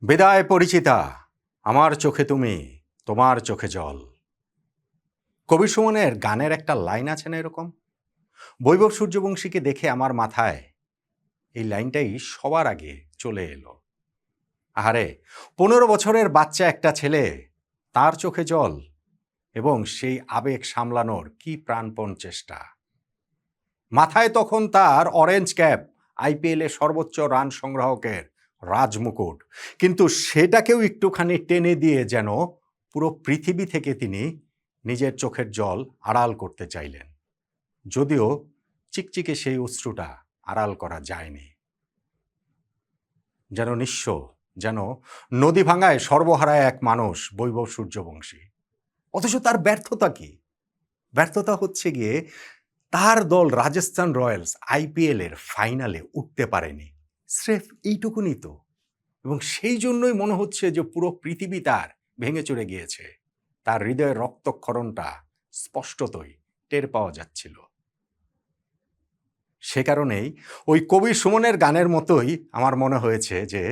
বিদায় পরিচিতা, আমার চোখে তুমি, তোমার চোখে জল। কবি সুমনের গানের একটা লাইন আছে না এরকম? বৈভব সূর্যবংশীকে দেখে আমার মাথায় এই লাইনটাই সবার আগে চলে এলো। আহারে, 15 বছরের বাচ্চা একটা ছেলে, তার চোখে জল, এবং সেই আবেগ সামলানোর কি প্রাণপণ চেষ্টা। মাথায় তখন তার অরেঞ্জ ক্যাপ, আইপিএলে সর্বোচ্চ রান সংগ্রাহকের রাজমুকুট, কিন্তু সেটাকেও একটুখানি টেনে দিয়ে যেন পুরো পৃথিবী থেকে তিনি নিজের চোখের জল আড়াল করতে চাইলেন, যদিও চিকচিকে সেই অশ্রুটা আড়াল করা যায়নি। যেন নিঃস্ব, যেন নদী ভাঙায় সর্বহারায় এক মানুষ বৈভব সূর্যবংশী। অথচ তার ব্যর্থতা কি? ব্যর্থতা হচ্ছে গিয়ে তার দল রাজস্থান রয়্যালস আইপিএল এর ফাইনালে উঠতে পারেনি, স্রেফ এইটুকুনি তো। এবং সেই জন্যই মনে হচ্ছে যে পুরো পৃথিবী তার ভেঙে চড়ে গিয়েছে। তার হৃদয়ের রক্তক্ষরণটা স্পষ্টতই টের পাওয়া যাচ্ছিল। সে কারণেই ওই কবি সুমনের গানের মতোই আমার মনে হয়েছে যে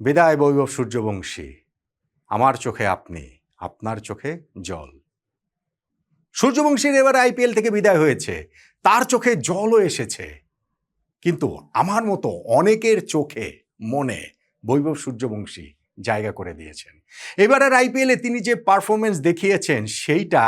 বিদায় বৈভব সূর্যবংশী, আমার চোখে আপনি, আপনার চোখে জল। সূর্যবংশীর এবার আইপিএল থেকে বিদায় হয়েছে, তার চোখে জলও এসেছে, কিন্তু আমার মতো অনেকের চোখে মনে বৈভব সূর্যবংশী জায়গা করে দিয়েছেন। এবারের আইপিএলে তিনি যে পারফরমেন্স দেখিয়েছেন সেইটা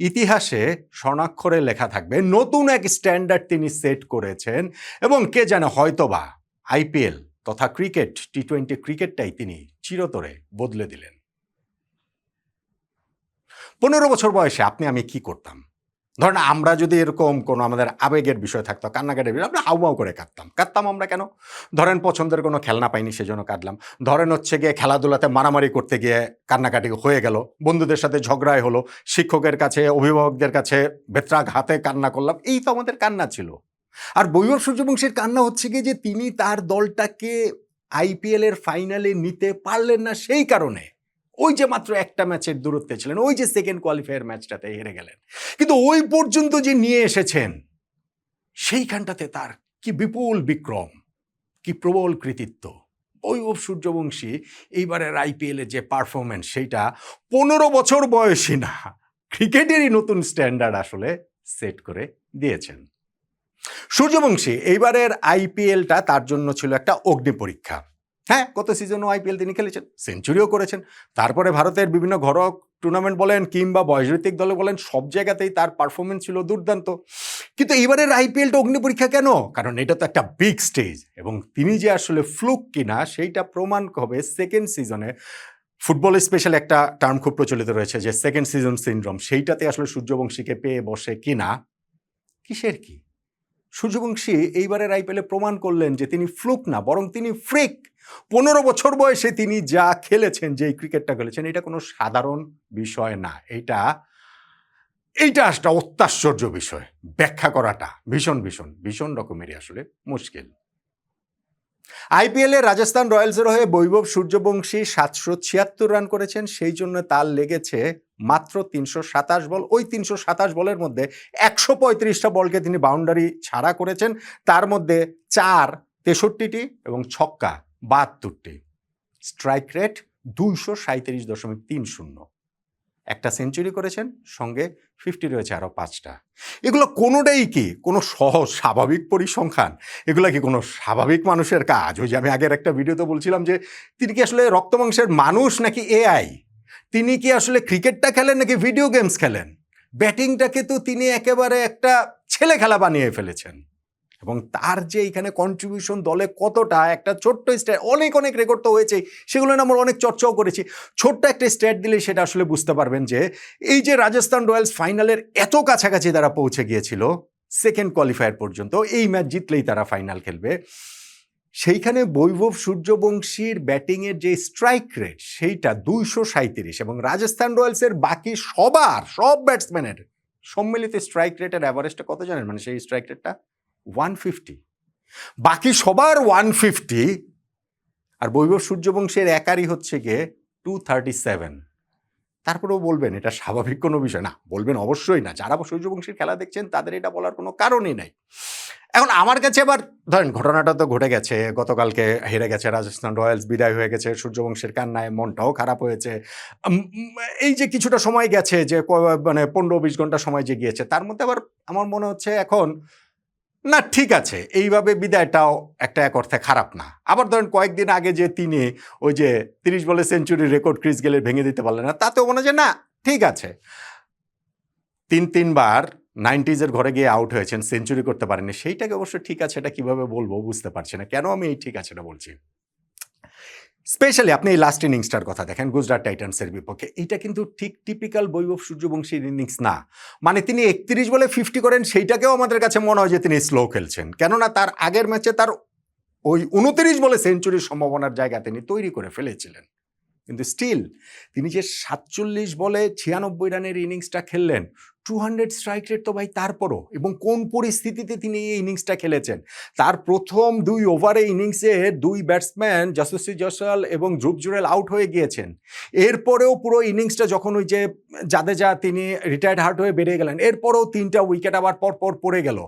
ইতিহাসে স্বর্ণাক্ষরে লেখা থাকবে। নতুন এক স্ট্যান্ডার্ড তিনি সেট করেছেন, এবং কে জানে হয়তোবা আইপিএল তথা ক্রিকেট, টি-20 ক্রিকেটটাই তিনি চিরতরে বদলে দিলেন। 15 বছর বয়সে আপনি আমি কি করতাম? ধরেন আমরা যদি এরকম কোনো আমাদের আবেগের বিষয় থাকতো, কান্নাকাটির বিষয়, আমরা হাউমাউ করে কাঁদতাম আমরা কেন? ধরেন পছন্দের কোনো খেলনা পাইনি সেজন্য কাঁদলাম। ধরেন হচ্ছে গিয়ে খেলাধুলাতে মারামারি করতে গিয়ে কান্নাকাটি হয়ে গেল, বন্ধুদের সাথে ঝগড়াই হলো, শিক্ষকের কাছে, অভিভাবকদের কাছে বেত্রাঘাতে কান্না করলাম, এই তো আমাদের কান্না ছিল। আর বৈভব সূর্যবংশীর কান্না হচ্ছে গিয়ে যে তিনি তার দলটাকে আইপিএল এর ফাইনালে নিতে পারলেন না, সেই কারণে ওই যে মাত্র একটা ম্যাচের দূরত্বে ছিলেন, ওই যে সেকেন্ড কোয়ালিফায়ার ম্যাচটাতে হেরে গেলেন, কিন্তু ওই পর্যন্ত যে নিয়ে এসেছেন সেইখানটাতে তার কি বিপুল বিক্রম, কি প্রবল কৃতিত্ব। বৈভব সূর্যবংশী এইবারের আইপিএলে যে পারফরমেন্স, সেইটা 15 বছর বয়সী না, ক্রিকেটেরই নতুন স্ট্যান্ডার্ড আসলে সেট করে দিয়েছেন। সূর্যবংশী এইবারের আইপিএলটা তার জন্য ছিল একটা অগ্নি পরীক্ষা। হ্যাঁ, গত সিজনও আইপিএল তিনি খেলেছেন, সেঞ্চুরিও করেছেন। তারপরে ভারতের বিভিন্ন ঘরোয়া টুর্নামেন্ট বলেন কিংবা বয়সভিত্তিক দলে বলেন, সব জায়গাতেই তার পারফরমেন্স ছিল দুর্দান্ত। কিন্তু এবারের আইপিএলটা অগ্নি পরীক্ষা কেন? কারণ এটা তো একটা বিগ স্টেজ, এবং তিনি যে আসলে ফ্লুক কিনা সেইটা প্রমাণ হবে সেকেন্ড সিজনে। ফুটবল স্পেশাল একটা টার্ম খুব প্রচলিত রয়েছে যে সেকেন্ড সিজন সিনড্রোম, সেইটাতে আসলে সূর্যবংশীকে পেয়ে বসে কিনা। কিসের কি? সূর্যবংশী এইবারের আইপিএলে প্রমাণ করলেন যে তিনি ফ্লুক না, বরং তিনি ফ্রিক। 15 বছর বয়সে তিনি যা খেলেছেন, যে ক্রিকেটটা খেলেছেন, এটা কোনো সাধারণ বিষয় না। এইটা একটা অত্যাশ্চর্য বিষয়। ব্যাখ্যা করাটা ভীষণ ভীষণ ভীষণ রকমেরই আসলে মুশকিল। আইপিএলে রাজস্থান রয়্যালসের হয়ে বৈভব সূর্যবংশী 776 রান করেছেন, সেই জন্য তার লেগেছে মাত্র 327 বল। ওই 327 বলের মধ্যে 135টা বলকে তিনি বাউন্ডারি ছাড়া করেছেন, তার মধ্যে 4 63টি এবং ছক্কা 72টি। Strike rate 237.30। একটা সেঞ্চুরি করেছেন, সঙ্গে 50 রয়েছে আরও 5টা। এগুলো কোনোটাই কি কোনো সহজ স্বাভাবিক পরিসংখ্যান? এগুলো কি কোনো স্বাভাবিক মানুষের কাজ? ওই যে আমি আগের একটা ভিডিওতে বলছিলাম যে তিনি কি আসলে রক্তমাংসের মানুষ নাকি এআই? তিনি কি আসলে ক্রিকেটটা খেলেন নাকি ভিডিও গেমস খেলেন? ব্যাটিংটাকে তো তিনি একেবারে একটা ছেলে খেলা বানিয়ে ফেলেছেন, এবং তার যে এখানে কন্ট্রিবিউশন দলে কতটা, একটা ছোট্ট স্ট্যাট, অনেক অনেক রেকর্ড তো হয়েছেই, সেগুলো নিয়ে আমরা অনেক চর্চাও করেছি। ছোট্ট একটা স্ট্যাট দিলে সেটা আসলে বুঝতে পারবেন যে এই যে রাজস্থান রয়্যালস ফাইনালের এত কাছাকাছি তারা পৌঁছে গিয়েছিল, সেকেন্ড কোয়ালিফায়ার পর্যন্ত, এই ম্যাচ জিতলেই তারা ফাইনাল খেলবে, সেইখানে বৈভব সূর্যবংশীর ব্যাটিংয়ের যে স্ট্রাইক রেট সেইটা 237, এবং রাজস্থান রয়্যালসের বাকি সব ব্যাটসম্যানের সম্মিলিত স্ট্রাইক রেটের অ্যাভারেজটা কত জানেন? মানে সেই স্ট্রাইক রেটটা 150। বাকি সবার 150, আর বৈভব সূর্যবংশীর একারই হচ্ছে গিয়ে 237। তারপরেও বলবেন এটা স্বাভাবিক কোনো বিষয় না? বলবেন অবশ্যই না। যারা সূর্যবংশীর খেলা দেখছেন তাদের এটা বলার কোনো কারণই নাই। এখন আমার কাছে আবার ধরেন ঘটনাটা তো ঘটে গেছে, গতকালকে হেরে গেছে রাজস্থান রয়্যালস, বিদায় হয়ে গেছে, সূর্যবংশীর কান্নায় মনটাও খারাপ হয়েছে। এই যে কিছুটা সময় গেছে, যে মানে 15-20 ঘন্টা সময় যে গিয়েছে, তার মধ্যে আবার আমার মনে হচ্ছে এখন না, ঠিক আছে, এইভাবে বিদায়টাও একটা এক অর্থে খারাপ না। আবার ধরেন কয়েকদিন আগে যে তিনি ওই যে 30 বলে সেঞ্চুরি রেকর্ড ক্রিস গেলের ভেঙে দিতে পারলেন না, তাতেও মনে হয় যে না, ঠিক আছে, তিনবার 90s ঘরে গিয়ে আউট হয়েছেন, সেঞ্চুরি করতে পারেননি, সেইটাকে অবশ্য ঠিক আছে, এটা কিভাবে বলবো বুঝতে পারছি না কেন আমি এই ঠিক আছে এটা বলছি। স্পেশালি আপনি এই লাস্ট ইনিংসটার কথা দেখেন গুজরাট টাইটান্সের বিপক্ষে, এটা কিন্তু ঠিক টিপিক্যাল বৈভব সূর্যবংশীর ইনিংস না। মানে তিনি 31 বলে 50 করেন, সেইটাকেও আমাদের কাছে মনে হয় যে তিনি স্লো খেলছেন, কেননা তার আগের ম্যাচে তার ওই 29 বলে সেঞ্চুরির সম্ভাবনার জায়গা তিনি তৈরি করে ফেলেছিলেন। কিন্তু স্টিল তিনি যে 47 বলে 96 রানের ইনিংসটা খেললেন, 200 স্ট্রাইক রেট তো ভাই তারপরও, এবং কোন পরিস্থিতিতে তিনি এই ইনিংসটা খেলেছেন। তার প্রথম 2 ওভারে ইনিংসে 2 ব্যাটসম্যান যশস্বী জয়সওয়াল এবং ধ্রুব জুরেল আউট হয়ে গিয়েছেন। এরপরেও পুরো ইনিংসটা যখন ওই যে জাদেজা তিনি রিটায়ার্ড হার্ট হয়ে বেরিয়ে গেলেন, এরপরেও 3টা উইকেট আবার পরপর পড়ে গেল।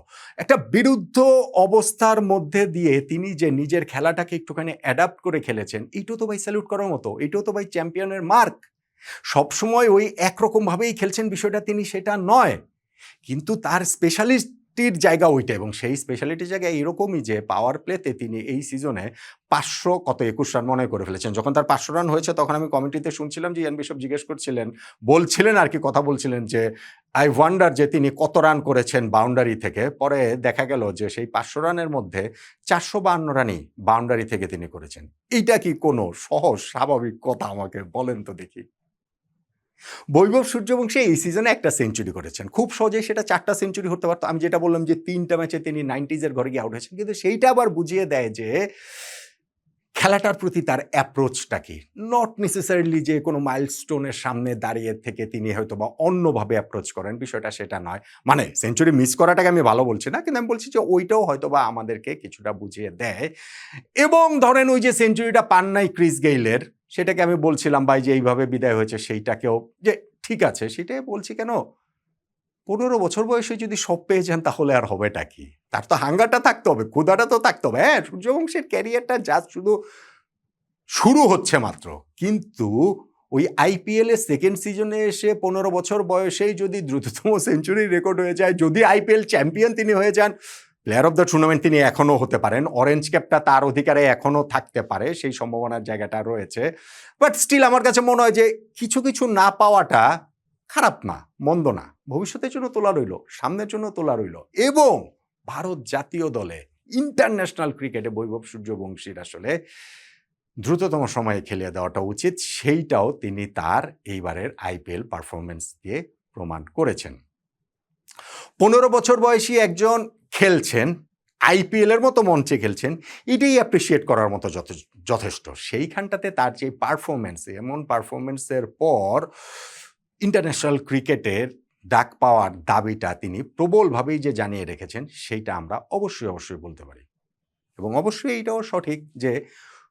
একটা বিরুদ্ধ অবস্থার মধ্যে দিয়ে তিনি যে নিজের খেলাটাকে একটুখানি অ্যাডাপ্ট করে খেলেছেন, এইটাও তো ভাই স্যালুট করার মতো, এটাও তো ভাই চ্যাম্পিয়নের মার্ক। সবসময় ওই একরকমভাবেই খেলছেন বিষয়টা তিনি সেটা নয়, কিন্তু তার স্পেশালিটির জায়গা ওইটা, এবং সেই স্পেশালিটির জায়গা এরকমই যে পাওয়ার প্লেতে তিনি এই সিজনে 21 রান মনে করে ফেলেছেন। যখন তার 500 রান হয়েছে তখন আমি কমিটিতে শুনছিলাম যে ইয়ান বিশপ জিজ্ঞেস করছিলেন, বলছিলেন আর কি, কথা বলছিলেন যে আই ওয়ান্ডার যে তিনি কত রান করেছেন বাউন্ডারি থেকে। পরে দেখা গেল যে সেই 500 রানের মধ্যে 452 রানই বাউন্ডারি থেকে তিনি করেছেন। এইটা কি কোনো সহজ স্বাভাবিক কথা, আমাকে বলেন তো দেখি। বৈভব সূর্যবংশী এই সিজনে একটা সেঞ্চুরি করেছেন, খুব সহজেই সেটা 4টা সেঞ্চুরি হতে পারতো। আমি যেটা বললাম যে 3টা ম্যাচে তিনি 90s ঘরে গিয়ে আউট হয়েছেন, কিন্তু সেইটা আবার বুঝিয়ে দেয় যে খেলাটার প্রতি তার অ্যাপ্রোচটা কি। নট নেসেসারিলি যে কোনো মাইলস্টোনের সামনে দাঁড়িয়ে থেকে তিনি হয়তো বা অন্যভাবে অ্যাপ্রোচ করেন, বিষয়টা সেটা নয়। মানে সেঞ্চুরি মিস করাটাকে আমি ভালো বলছি না, কিন্তু আমি বলছি যে ওইটাও হয়তো বা আমাদেরকে কিছুটা বুঝিয়ে দেয়। এবং ধরেন ওই যে সেঞ্চুরিটা পান নাই ক্রিস গেইলের, সেটাকে আমি বলছিলাম ভাই যে এইভাবে বিদায় হয়েছে, সেইটাকেও যে ঠিক আছে, সেটাই বলছি কেন, 15 বছর বয়সে যদি সব পেয়ে যান তাহলে আর হবেটা কি? তার তো হাঙ্গারটা থাকতে হবে, ক্ষুধাটা তো থাকতে হবে। হ্যাঁ, সূর্যবংশীর ক্যারিয়ারটা জাস্ট শুধু শুরু হচ্ছে মাত্র, কিন্তু ওই আইপিএল এর সেকেন্ড সিজনে এসে 15 বছর বয়সেই যদি দ্রুততম সেঞ্চুরি রেকর্ড হয়ে যায়, যদি আইপিএল চ্যাম্পিয়ন তিনি হয়ে যান, প্লেয়ার অফ দ্য টুর্নামেন্ট তিনি এখনো হতে পারেন, অরেঞ্জ ক্যাপটা তার অধিকারে এখনো থাকতে পারে, সেই সম্ভাবনার জায়গাটা রয়েছে। বাট স্টিল আমার কাছে মনে হয় যে কিছু কিছু না পাওয়াটা খারাপ না, মন্দ না। ভবিষ্যতের জন্য তোলা রইল, সামনের জন্য তোলা রইল, এবং ভারত জাতীয় দলে ইন্টারন্যাশনাল ক্রিকেটে বৈভব সূর্যবংশীর আসলে দ্রুততম সময়ে খেলিয়ে দেওয়াটা উচিত, সেইটাও তিনি তার এইবারের আইপিএল পারফরমেন্স দিয়ে প্রমাণ করেছেন। 15 বছর বয়সী একজন খেলছেন, আইপিএল এর মতো মঞ্চে খেলছেন, এটাই অ্যাপ্রিসিয়েট করার মতো যথেষ্ট। সেইখানটাতে তার যে পারফরমেন্স, এমন পারফরমেন্সের পর ইন্টারন্যাশনাল ক্রিকেটের ডাক পাওয়ার দাবিটা তিনি প্রবলভাবেই যে জানিয়ে রেখেছেন, সেইটা আমরা অবশ্যই বলতে পারি। এবং অবশ্যই এইটাও সঠিক যে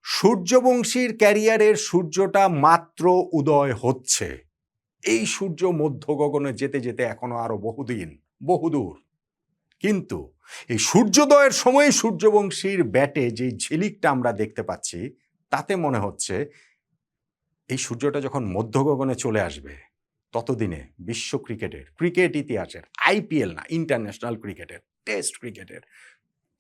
সূর্যবংশীর ক্যারিয়ারের সূর্যটা মাত্র উদয় হচ্ছে। এই সূর্য মধ্য গগনে যেতে যেতে এখনো আরো বহুদূর। কিন্তু এই সূর্যোদয়ের সময় সূর্যবংশীর ব্যাটে যে ঝিলিকটা আমরা দেখতে পাচ্ছি, তাতে মনে হচ্ছে এই সূর্যটা যখন মধ্য গগনে চলে আসবে, ততদিনে বিশ্ব ক্রিকেট ইতিহাসের, আইপিএল না, ইন্টারন্যাশনাল ক্রিকেটের, টেস্ট ক্রিকেটের,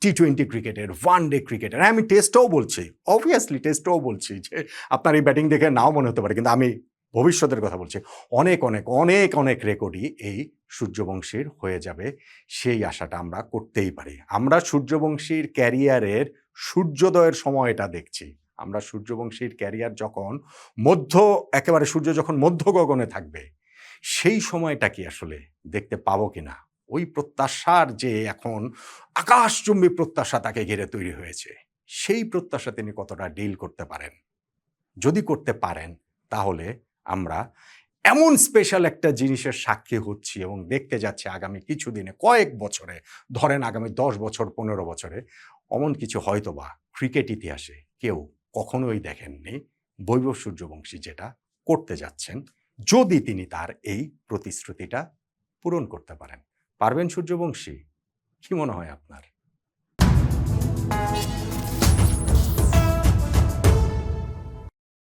টি-20 ক্রিকেটের, ওয়ান ডে ক্রিকেটের, আমি টেস্টও বলছি, অবভিয়াসলি টেস্টও বলছি, যে আপনার এই ব্যাটিং দেখে নাও মনে হতে পারে, কিন্তু আমি ভবিষ্যতের কথা বলছি, অনেক রেকর্ডই এই সূর্যবংশীর হয়ে যাবে, সেই আশাটা আমরা করতেই পারি। আমরা সূর্যবংশীর ক্যারিয়ারের সূর্যোদয়ের সময়টা দেখছি। আমরা সূর্যবংশীর ক্যারিয়ার যখন একেবারে সূর্য যখন মধ্য গগনে থাকবে, সেই সময়টা কি আসলে দেখতে পাবো কিনা, ওই প্রত্যাশার যে এখন আকাশচুম্বী প্রত্যাশা তাকে ঘিরে তৈরি হয়েছে, সেই প্রত্যাশা তিনি কতটা ডিল করতে পারেন। যদি করতে পারেন, তাহলে আমরা এমন স্পেশাল একটা জিনিসের সাক্ষী হচ্ছি এবং দেখতে যাচ্ছি আগামী কিছুদিনে, কয়েক বছরে, ধরেন আগামী 10 বছর 15 বছরে, অমন কিছু হয়তোবা ক্রিকেট ইতিহাসে কেউ কখনোই দেখেননি বৈভব সূর্যবংশী যেটা করতে যাচ্ছেন, যদি তিনি তার এই প্রতিশ্রুতিটা পূরণ করতে পারেন। পারবেন সূর্যবংশী? কি মনে হয় আপনার? করুন।